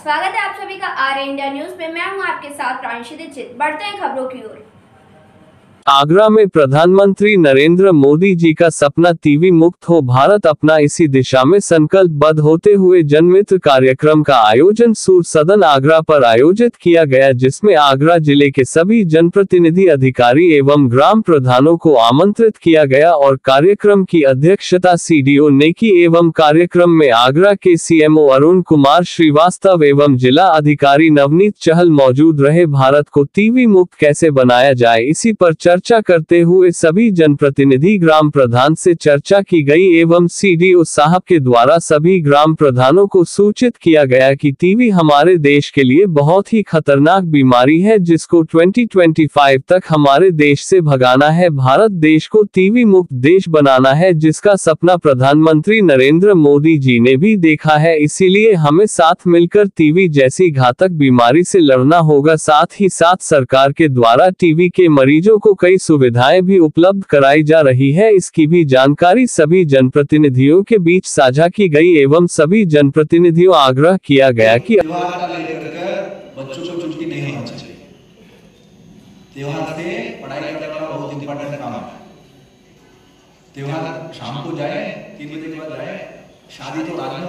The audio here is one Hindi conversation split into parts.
स्वागत है आप सभी का आर इंडिया न्यूज में। मैं हूं आपके साथ प्रांशी दीक्षित। बढ़ते हैं खबरों की ओर। आगरा में प्रधानमंत्री नरेंद्र मोदी जी का सपना टीबी मुक्त हो भारत अपना, इसी दिशा में संकल्पबद्ध होते हुए जनमित्र कार्यक्रम का आयोजन सूर सदन आगरा पर आयोजित किया गया, जिसमें आगरा जिले के सभी जनप्रतिनिधि, अधिकारी एवं ग्राम प्रधानों को आमंत्रित किया गया और कार्यक्रम की अध्यक्षता सीडीओ ने की एवं कार्यक्रम में आगरा के सीएमओ अरुण कुमार श्रीवास्तव एवं जिला अधिकारी नवनीत चहल मौजूद रहे। भारत को टीबी मुक्त कैसे बनाया जाए, इसी पर चर्चा करते हुए सभी जनप्रतिनिधि, ग्राम प्रधान से चर्चा की गई एवं सीडीओ साहब के द्वारा सभी ग्राम प्रधानों को सूचित किया गया कि टीबी हमारे देश के लिए बहुत ही खतरनाक बीमारी है, जिसको 2025 तक हमारे देश से भगाना है। भारत देश को टीबी मुक्त देश बनाना है, जिसका सपना प्रधानमंत्री नरेंद्र मोदी जी ने भी देखा है। इसीलिए हमें साथ मिलकर टीबी जैसी घातक बीमारी से लड़ना होगा। साथ ही साथ सरकार के द्वारा टीबी के मरीजों को कई सुविधाएं भी उपलब्ध कराई जा रही है, इसकी भी जानकारी सभी जनप्रतिनिधियों के बीच साझा की गई एवं सभी जनप्रतिनिधियों आग्रह किया गया कि त्योहार का लेकर बच्चों को छुट्टी नहीं होना चाहिए। त्योहार से पढ़ाई करना बहुत इंपॉर्टेंट काम है। त्योहार शाम को जाए, 3 बजे के बाद जाए, शादी तो रात में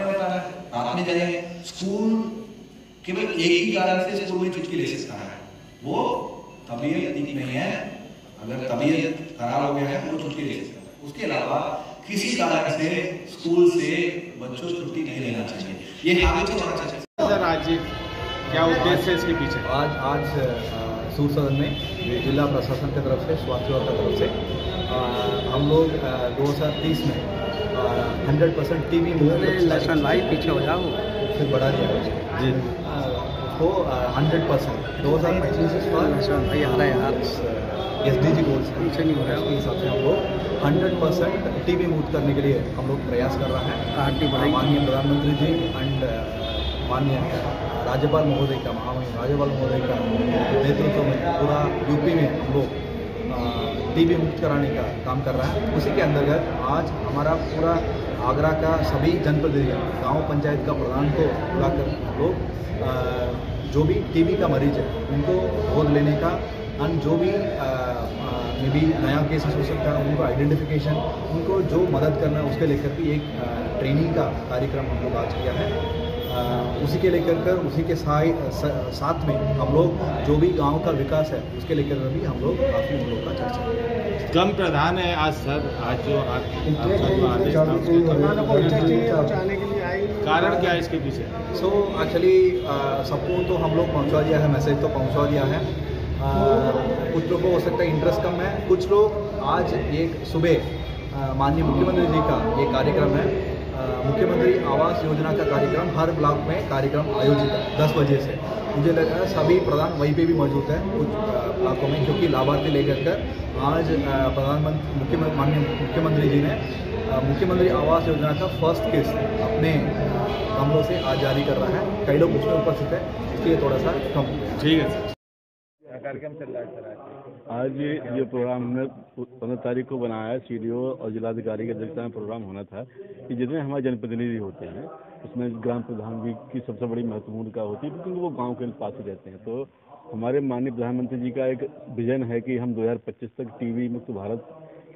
होता है, रात में जाए। स्कूल केवल एक ही कारण से स्कूल में छुट्टी ले सकता है, वो तबीयत ठीक नहीं है। अगर तबीयत खराब हो गया है वो छुट्टी ले सकता है। उसके अलावा किसी कारण से स्कूल से बच्चों को छुट्टी नहीं लेना चाहिए। ये हैबिट होना चाहिए। सर आज क्या उद्देश्य है इसके पीछे? आज सूर सदन में जिला प्रशासन की तरफ से, स्वास्थ्य विभाग की तरफ से हम लोग 2030 में 100% टीबी मुक्त लाइव पीछे हो जाओ फिर बढ़ा दिया जी तो 100% 2025 SDG गोल्स पीछे नहीं हो रहा है। उसके हिसाब से हम लोग 100% टीबी मुक्त करने के लिए हम लोग प्रयास कर रहे हैं। माननीय प्रधानमंत्री जी एंड माननीय राज्यपाल महोदय का, महामहिम राज्यपाल महोदय का नेतृत्व में पूरा यूपी में हम लोग टीबी मुक्त कराने का काम कर रहा है। उसी के अंतर्गत आज हमारा पूरा आगरा का सभी जनप्रतिनिधि, गांव पंचायत का प्रधान को बुलाकर हम लोग जो भी टीबी का मरीज है उनको गोद लेने का एंड जो भी मे बी नया केसेस हो सकता है उनको आइडेंटिफिकेशन, उनको जो मदद करना है उसके लेकर भी एक ट्रेनिंग का कार्यक्रम हम लोग आज किया है। उसी के लेकर कर उसी के साथ में हम लोग जो भी गांव का विकास है उसके लेकर भी हम लोग काफ़ी हम लोग का चर्चा किया। कम प्रधान है आज सर, आज जो आदेश कारण क्या है इसके पीछे? एक्चुअली सबको तो हम लोग पहुंचा दिया है, मैसेज तो पहुंचा दिया है। कुछ लोगों को हो सकता है इंटरेस्ट कम है। कुछ लोग आज एक सुबह माननीय मुख्यमंत्री जी का ये कार्यक्रम है, मुख्यमंत्री आवास योजना का कार्यक्रम, हर ब्लॉक में कार्यक्रम आयोजित है 10 बजे से। मुझे लग रहा है सभी प्रधान वहीं पे भी मौजूद है कुछ ब्लॉकों में, क्योंकि लाभार्थी लेकर कर आज माननीय मुख्यमंत्री जी ने मुख्यमंत्री आवास योजना का फर्स्ट किस्त अपने कमरों से आज जारी कर रहा है। कई लोग उसमें उपस्थित है, इसलिए थोड़ा सा कम हो गया। ठीक है सर। कार्यक्रम चल रहा है सर आज ये प्रोग्राम हमने 15 तारीख को बनाया है। सीडीओ और जिलाधिकारी की अध्यक्षता में प्रोग्राम होना था कि जितने हमारे जनप्रतिनिधि होते हैं उसमें ग्राम प्रधान भी की सबसे बड़ी महत्वपूर्ण भूमिका होती है, क्योंकि वो गांव के पास ही रहते हैं। तो हमारे माननीय प्रधानमंत्री जी का एक विजन है कि हम 2025 तक टीबी मुक्त भारत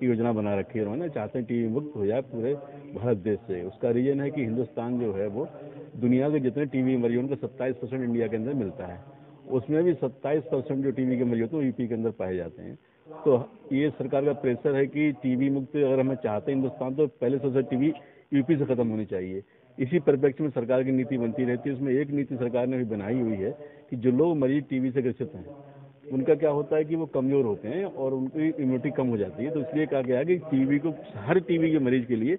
की योजना बना रखी है। उन्होंने चाहते हैं टीबी मुक्त हो जाए पूरे भारत देश से। उसका रीजन है कि हिंदुस्तान जो है वो दुनिया के जितने टीबी मरीज उनका 27% इंडिया के अंदर मिलता है, उसमें भी 27% जो टीबी के मरीज होते हैं वो यूपी के अंदर पाए जाते हैं। तो ये सरकार का प्रेशर है कि टीबी मुक्त अगर हमें चाहते हैं हिंदुस्तान, तो पहले सबसे टीबी यूपी से खत्म होनी चाहिए। इसी परिप्रेक्ष्य में सरकार की नीति बनती रहती है। उसमें एक नीति सरकार ने भी बनाई हुई है कि जो लोग मरीज टीबी से ग्रसित हैं उनका क्या होता है कि वो कमजोर होते हैं और उनकी इम्यूनिटी कम हो जाती है। तो इसलिए कहा गया है कि टीबी को, हर टीबी के मरीज के लिए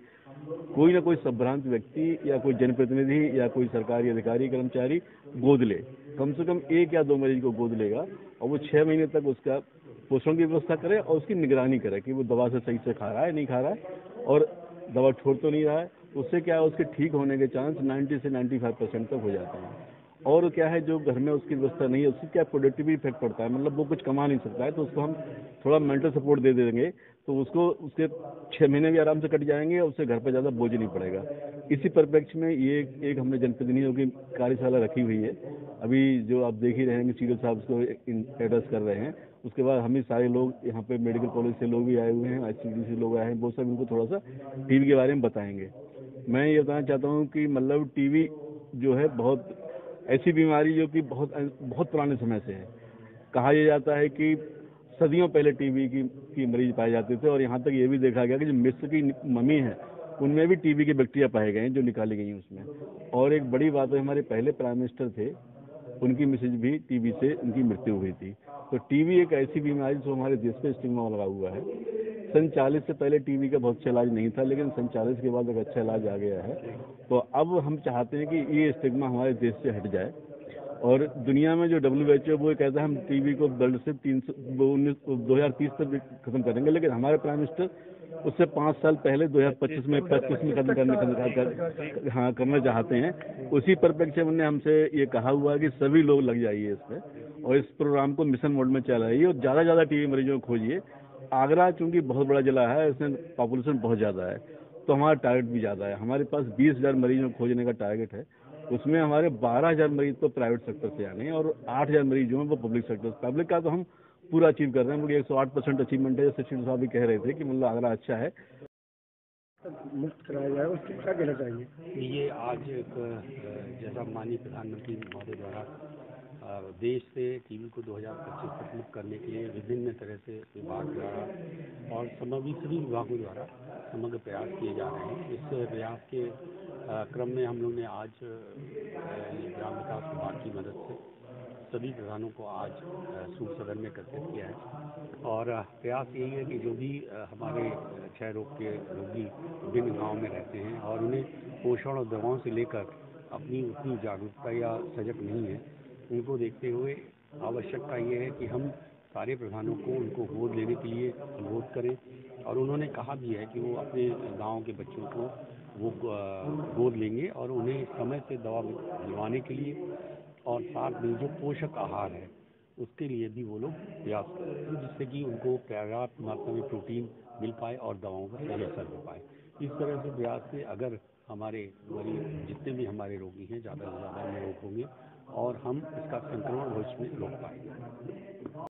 कोई ना कोई संभ्रांत व्यक्ति या कोई जनप्रतिनिधि या कोई सरकारी अधिकारी कर्मचारी गोद ले, कम से कम 1 या 2 मरीज को गोद लेगा और वो 6 महीने तक उसका पोषण की व्यवस्था करे और उसकी निगरानी करे कि वो दवा से सही से खा रहा है, नहीं खा रहा है और दवा छोड़ तो नहीं रहा है। उससे क्या है, उसके ठीक होने के चांस 90 से 95% तक हो जाते हैं। और क्या है, जो घर में उसकी व्यवस्था नहीं है उसकी क्या प्रोडक्टिव इफेक्ट पड़ता है, मतलब वो कुछ कमा नहीं सकता है, तो उसको हम थोड़ा मेंटल सपोर्ट दे देंगे तो उसको उसके 6 महीने भी आराम से कट जाएंगे और उससे घर पर ज़्यादा बोझ नहीं पड़ेगा। इसी परिप्रेक्ष्य में ये एक हमने जनप्रतिनिधियों की कार्यशाला रखी हुई है। अभी जो आप देख ही रहे हैं कि सीडीओ साहब उसको एड्रेस कर रहे हैं, उसके बाद हम ही सारे लोग यहाँ पे मेडिकल कॉलेज से लोग भी आए हुए हैं, ICDC से लोग आए हैं, वो सब इनको थोड़ा सा टीवी के बारे में बताएंगे। मैं ये बताना चाहता हूँ कि मतलब टीवी जो है बहुत ऐसी बीमारी जो कि बहुत पुराने समय से है। कहा यह जाता है कि सदियों पहले टीबी की मरीज पाए जाते थे और यहाँ तक ये भी देखा गया कि जो मिस्र की मम्मी है उनमें भी टीबी के बैक्टीरिया पाए गए हैं जो निकाली गई उसमें। और एक बड़ी बात है, हमारे पहले प्राइम मिनिस्टर थे, उनकी मिसेज भी टीबी से उनकी मृत्यु हुई थी। तो टीबी एक ऐसी बीमारी जो हमारे देश पे स्टिग्मा लगा हुआ है। सन 40 से पहले टीबी का बहुत अच्छा इलाज नहीं था, लेकिन सन 40 के बाद एक अच्छा इलाज आ गया है। तो अब हम चाहते हैं कि ये स्टिग्मा हमारे देश से हट जाए। और दुनिया में जो WHO वो कहता है हम टीबी को वर्ल्ड से 2030 तक खत्म करेंगे, लेकिन हमारे प्राइम मिनिस्टर उससे 5 साल पहले 2025 में खत्म करना चाहते हैं। उसी परिप्रेक्ष्य में हमसे ये कहा हुआ है कि सभी लोग लग जाइए इसमें और इस प्रोग्राम को मिशन मोड में चलाइए और ज़्यादा टीबी मरीजों को खोजिए। आगरा चूंकि बहुत बड़ा जिला है, इसमें पॉपुलेशन बहुत ज़्यादा है, तो हमारा टारगेट भी ज़्यादा है। हमारे पास 20,000 मरीजों को खोजने का टारगेट है, उसमें हमारे 12,000 मरीज तो प्राइवेट सेक्टर से आने हैं और 8,000 मरीज जो हैं वो पब्लिक सेक्टर से। पब्लिक का तो हम पूरा अचीव कर रहे हैं, क्योंकि 108% अचीवमेंट है, जैसे शिव साहब भी कह रहे थे कि मतलब आगरा अच्छा है। मुक्त कराया जाएगा, उसकी क्या कहना चाहिए? ये आज एक जैसा माननीय प्रधानमंत्री महोदय द्वारा देश से टीबी को 2025 तक मुक्त करने के लिए विभिन्न तरह से विभाग द्वारा और सभी विभागों द्वारा समग्र प्रयास किए जा रहे हैं। इस प्रयास के क्रम में हम लोग ने आज ग्राम विकास विभाग की मदद से सभी प्रधानों को आज सूर सदन में एकत्रित किया है और प्रयास यही है कि जो भी हमारे क्षय रोग के रोगी विभिन्न गाँव में रहते हैं और उन्हें पोषण और दवाओं से लेकर अपनी उतनी जागरूकता या सजग नहीं है, उनको देखते हुए आवश्यकता ये है कि हम सारे प्रधानों को उनको गोद लेने के लिए अनुरोध करें। और उन्होंने कहा भी है कि वो अपने गांव के बच्चों को वो गोद लेंगे और उन्हें समय से दवा दिलवाने के लिए और साथ में जो पोषक आहार है उसके लिए भी वो लोग प्रयास करें, जिससे कि उनको पर्याप्त मात्रा में प्रोटीन मिल पाए और दवाओं का सही असर हो पाए। इस तरह से प्रयास से अगर हमारे मरीज जितने भी हमारे रोगी हैं ज़्यादा से ज़्यादा निरोग होंगे और हम इसका संक्रमण भविष्य में रोक पाएंगे।